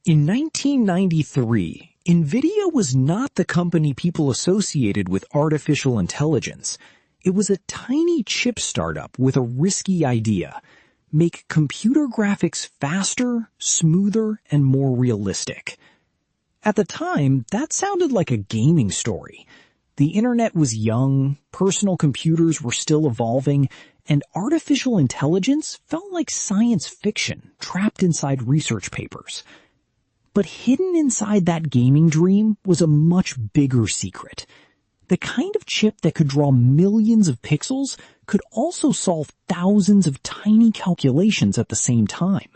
In 1993, Nvidia was not the company people associated with artificial intelligence. It was a tiny chip startup with a risky idea: make computer graphics faster, smoother, and more realistic. At the time, that sounded like a gaming story. The internet was young, personal computers were still evolving, and artificial intelligence felt like science fiction trapped inside research papers. But hidden inside that gaming dream was a much bigger secret. The kind of chip that could draw millions of pixels could also solve thousands of tiny calculations at the same time.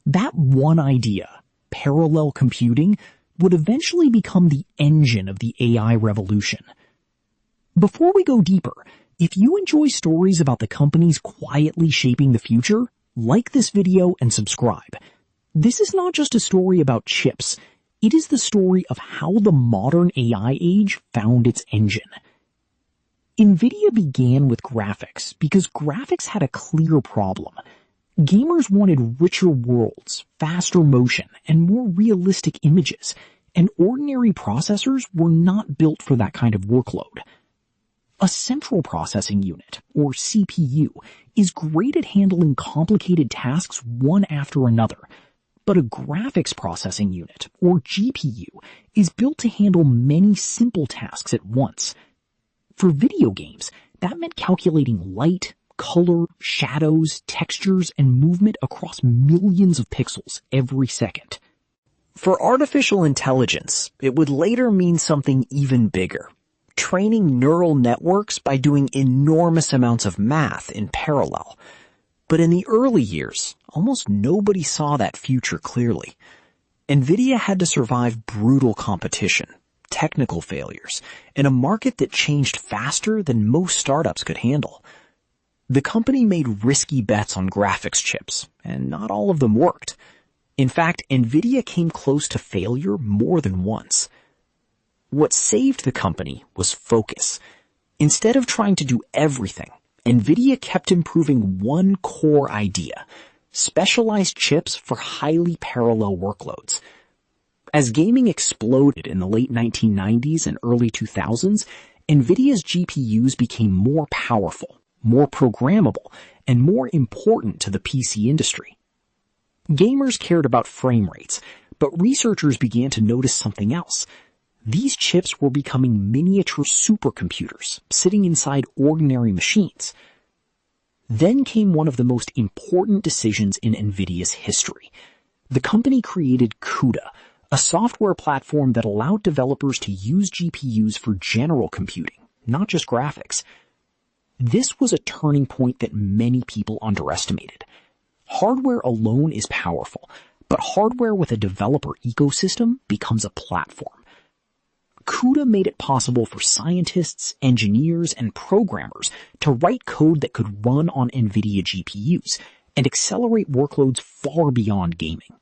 That one idea, parallel computing, would eventually become the engine of the AI revolution. Before we go deeper, if you enjoy stories about the companies quietly shaping the future, like this video and subscribe. This is not just a story about chips. It is the story of how the modern AI age found its engine. Nvidia began with graphics because graphics had a clear problem. Gamers wanted richer worlds, faster motion, and more realistic images, and ordinary processors were not built for that kind of workload. A central processing unit, or CPU, is great at handling complicated tasks one after another. But a graphics processing unit, or GPU, is built to handle many simple tasks at once. For video games, that meant calculating light, color, shadows, textures, and movement across millions of pixels every second. For artificial intelligence, it would later mean something even bigger: training neural networks by doing enormous amounts of math in parallel. But in the early years, almost nobody saw that future clearly. Nvidia had to survive brutal competition, technical failures, and a market that changed faster than most startups could handle. The company made risky bets on graphics chips, and not all of them worked. In fact, Nvidia came close to failure more than once. What saved the company was focus. Instead of trying to do everything, Nvidia kept improving one core idea: specialized chips for highly parallel workloads. As gaming exploded in the late 1990s and early 2000s, Nvidia's GPUs became more powerful, more programmable, and more important to the PC industry. Gamers cared about frame rates, but researchers began to notice something else. These chips were becoming miniature supercomputers, sitting inside ordinary machines. Then came one of the most important decisions in Nvidia's history. The company created CUDA, a software platform that allowed developers to use GPUs for general computing, not just graphics. This was a turning point that many people underestimated. Hardware alone is powerful, but hardware with a developer ecosystem becomes a platform. CUDA made it possible for scientists, engineers, and programmers to write code that could run on Nvidia GPUs and accelerate workloads far beyond gaming.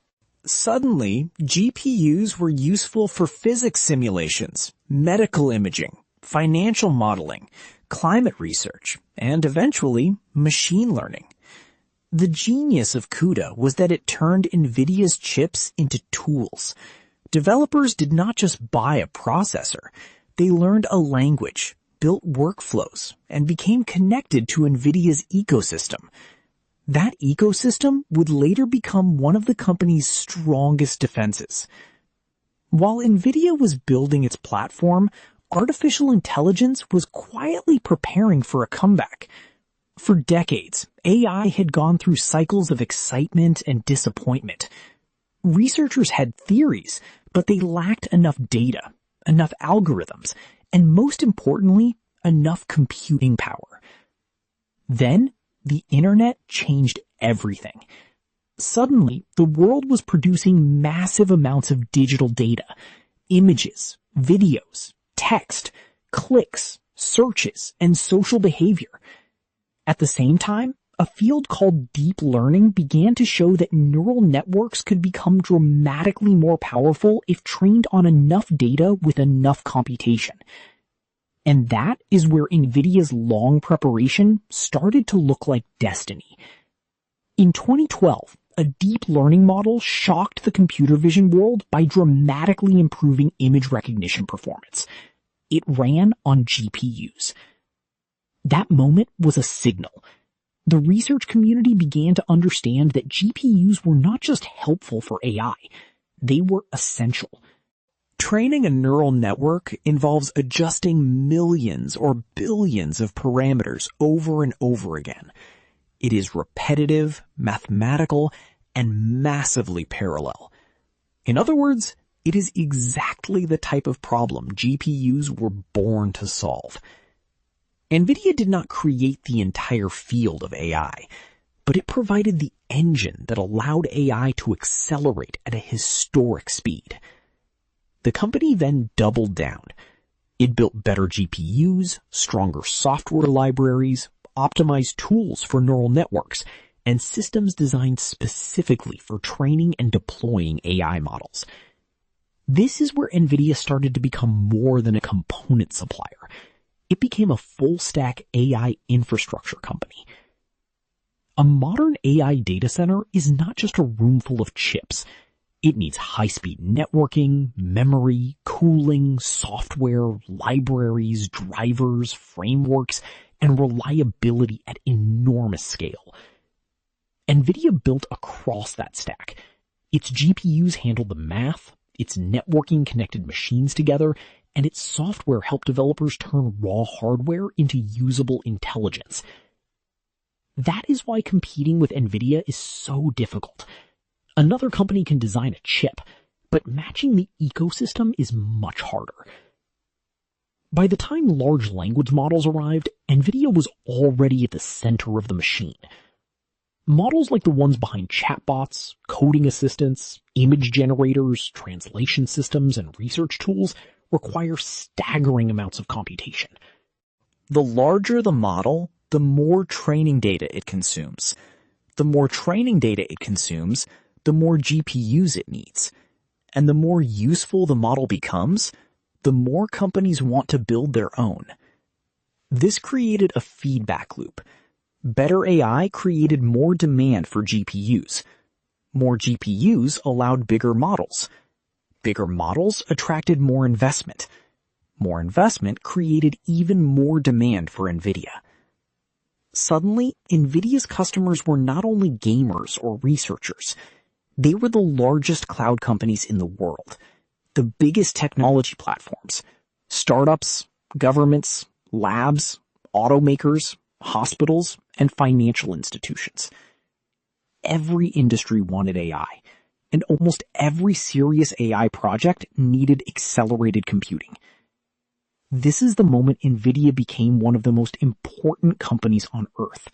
Suddenly, GPUs were useful for physics simulations, medical imaging, financial modeling, climate research, and eventually, machine learning. The genius of CUDA was that it turned Nvidia's chips into tools. Developers did not just buy a processor. They learned a language, built workflows, and became connected to Nvidia's ecosystem. That ecosystem would later become one of the company's strongest defenses. While Nvidia was building its platform, artificial intelligence was quietly preparing for a comeback. For decades, AI had gone through cycles of excitement and disappointment. Researchers had theories, but they lacked enough data, enough algorithms, and most importantly, enough computing power. Then, the internet changed everything. Suddenly, the world was producing massive amounts of digital data: images, videos, text, clicks, searches, and social behavior. At the same time, a field called deep learning began to show that neural networks could become dramatically more powerful if trained on enough data with enough computation. And that is where Nvidia's long preparation started to look like destiny. In 2012, a deep learning model shocked the computer vision world by dramatically improving image recognition performance. It ran on GPUs. That moment was a signal. The research community began to understand that GPUs were not just helpful for AI, they were essential. Training a neural network involves adjusting millions or billions of parameters over and over again. It is repetitive, mathematical, and massively parallel. In other words, it is exactly the type of problem GPUs were born to solve. Nvidia did not create the entire field of AI, but it provided the engine that allowed AI to accelerate at a historic speed. The company then doubled down. It built better GPUs, stronger software libraries, optimized tools for neural networks, and systems designed specifically for training and deploying AI models. This is where Nvidia started to become more than a component supplier. It became a full-stack AI infrastructure company. A modern AI data center is not just a room full of chips. It needs high-speed networking, memory, cooling, software, libraries, drivers, frameworks, and reliability at enormous scale. Nvidia built across that stack. Its GPUs handled the math, its networking connected machines together, and its software helped developers turn raw hardware into usable intelligence. That is why competing with Nvidia is so difficult. Another company can design a chip, but matching the ecosystem is much harder. By the time large language models arrived, Nvidia was already at the center of the machine. Models like the ones behind chatbots, coding assistants, image generators, translation systems, and research tools require staggering amounts of computation. The larger the model, the more training data it consumes. The more training data it consumes, the more GPUs it needs. And the more useful the model becomes, the more companies want to build their own. This created a feedback loop. Better AI created more demand for GPUs. More GPUs allowed bigger models. Bigger models attracted more investment. More investment created even more demand for Nvidia. Suddenly, Nvidia's customers were not only gamers or researchers. They were the largest cloud companies in the world, the biggest technology platforms, startups, governments, labs, automakers, hospitals, and financial institutions. Every industry wanted AI, and almost every serious AI project needed accelerated computing. This is the moment Nvidia became one of the most important companies on Earth.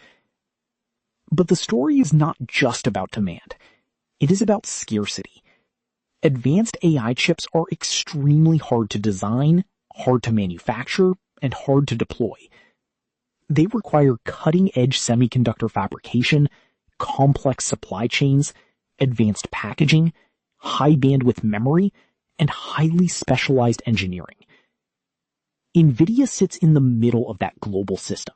But the story is not just about demand. It is about scarcity. Advanced AI chips are extremely hard to design, hard to manufacture, and hard to deploy. They require cutting-edge semiconductor fabrication, complex supply chains, advanced packaging, high-bandwidth memory, and highly specialized engineering. Nvidia sits in the middle of that global system.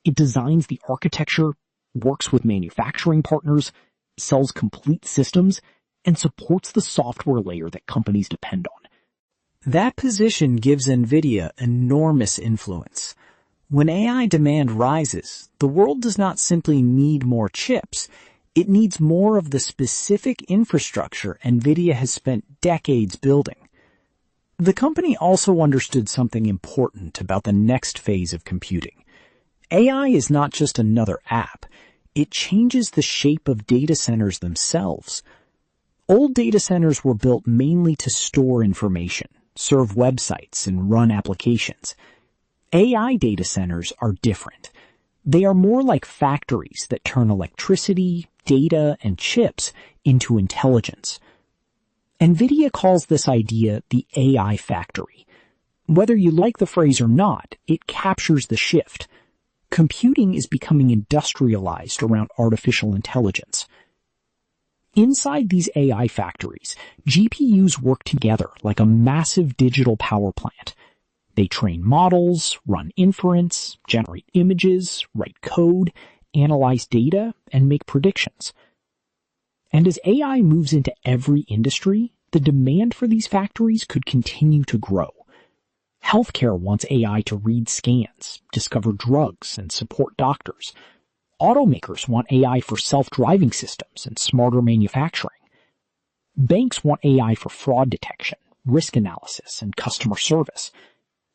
It designs the architecture, works with manufacturing partners, sells complete systems, and supports the software layer that companies depend on. That position gives Nvidia enormous influence. When AI demand rises, the world does not simply need more chips. It needs more of the specific infrastructure Nvidia has spent decades building. The company also understood something important about the next phase of computing. AI is not just another app. It changes the shape of data centers themselves. Old data centers were built mainly to store information, serve websites, and run applications. AI data centers are different. They are more like factories that turn electricity, data, and chips into intelligence. Nvidia calls this idea the AI factory. Whether you like the phrase or not, it captures the shift. Computing is becoming industrialized around artificial intelligence. Inside these AI factories, GPUs work together like a massive digital power plant. They train models, run inference, generate images, write code, analyze data, and make predictions. And as AI moves into every industry, the demand for these factories could continue to grow. Healthcare wants AI to read scans, discover drugs, and support doctors. Automakers want AI for self-driving systems and smarter manufacturing. Banks want AI for fraud detection, risk analysis, and customer service.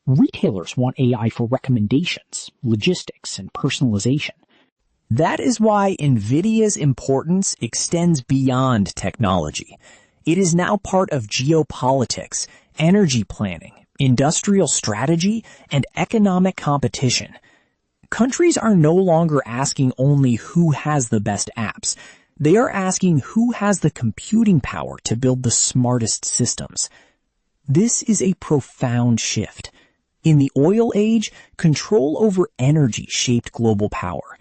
Retailers want AI for recommendations, logistics, and personalization. That is why Nvidia's importance extends beyond technology. It is now part of geopolitics, energy planning, industrial strategy, and economic competition. Countries are no longer asking only who has the best apps. They are asking who has the computing power to build the smartest systems. This is a profound shift. In the oil age, control over energy shaped global power.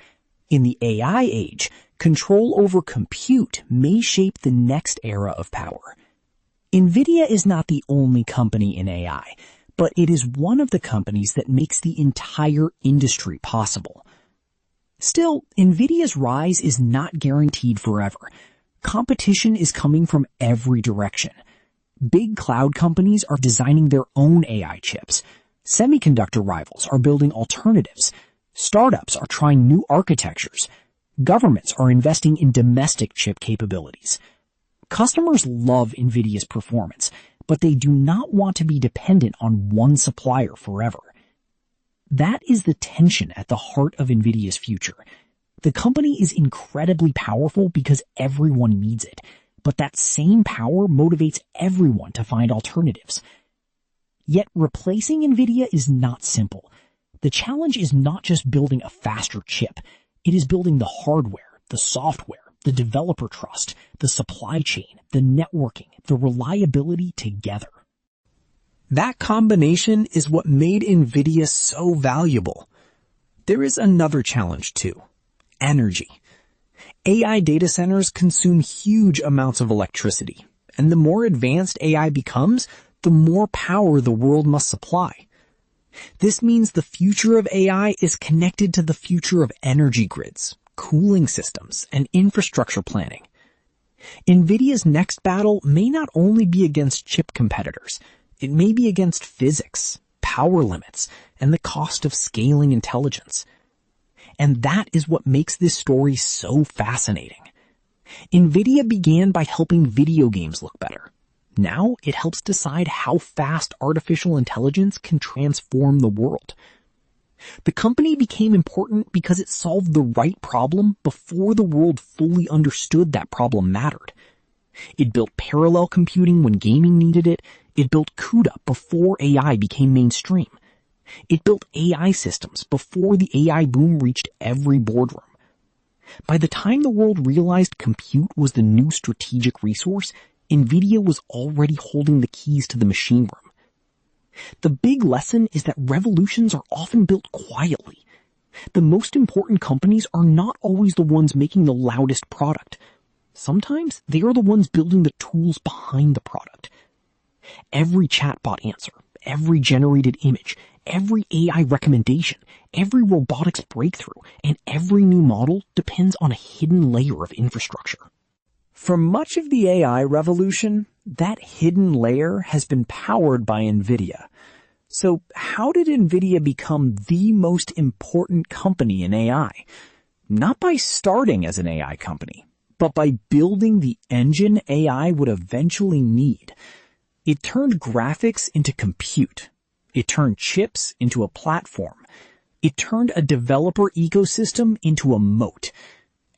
In the AI age, control over compute may shape the next era of power. Nvidia is not the only company in AI, but it is one of the companies that makes the entire industry possible. Still, Nvidia's rise is not guaranteed forever. Competition is coming from every direction. Big cloud companies are designing their own AI chips. Semiconductor rivals are building alternatives. Startups are trying new architectures. Governments are investing in domestic chip capabilities. Customers love Nvidia's performance, but they do not want to be dependent on one supplier forever. That is the tension at the heart of Nvidia's future. The company is incredibly powerful because everyone needs it, but that same power motivates everyone to find alternatives. Yet replacing Nvidia is not simple. The challenge is not just building a faster chip. It is building the hardware, the software, the developer trust, the supply chain, the networking, the reliability together. That combination is what made Nvidia so valuable. There is another challenge too: energy. AI data centers consume huge amounts of electricity, and the more advanced AI becomes, the more power the world must supply. This means the future of AI is connected to the future of energy grids, cooling systems, and infrastructure planning. Nvidia's next battle may not only be against chip competitors, it may be against physics, power limits, and the cost of scaling intelligence. And that is what makes this story so fascinating. Nvidia began by helping video games look better. Now it helps decide how fast artificial intelligence can transform the world. The company became important because it solved the right problem before the world fully understood that problem mattered. It built parallel computing when gaming needed it. It built CUDA before AI became mainstream. It built AI systems before the AI boom reached every boardroom. By the time the world realized compute was the new strategic resource, Nvidia was already holding the keys to the machine room. The big lesson is that revolutions are often built quietly. The most important companies are not always the ones making the loudest product. Sometimes they are the ones building the tools behind the product. Every chatbot answer, every generated image, every AI recommendation, every robotics breakthrough, and every new model depends on a hidden layer of infrastructure. For much of the AI revolution, that hidden layer has been powered by Nvidia. So how did Nvidia become the most important company in AI? Not by starting as an AI company, but by building the engine AI would eventually need. It turned graphics into compute. It turned chips into a platform. It turned a developer ecosystem into a moat.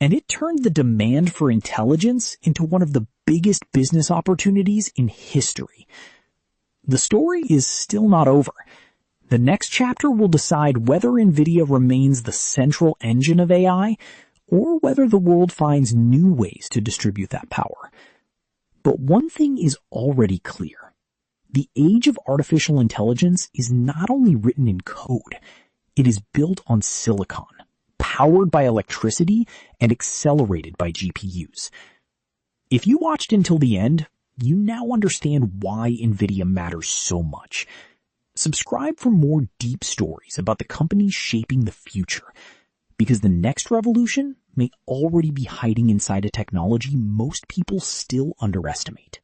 And it turned the demand for intelligence into one of the biggest business opportunities in history. The story is still not over. The next chapter will decide whether Nvidia remains the central engine of AI or whether the world finds new ways to distribute that power. But one thing is already clear. The age of artificial intelligence is not only written in code, it is built on silicon, powered by electricity and accelerated by GPUs. If you watched until the end, you now understand why Nvidia matters so much. Subscribe for more deep stories about the companies shaping the future, because the next revolution may already be hiding inside a technology most people still underestimate.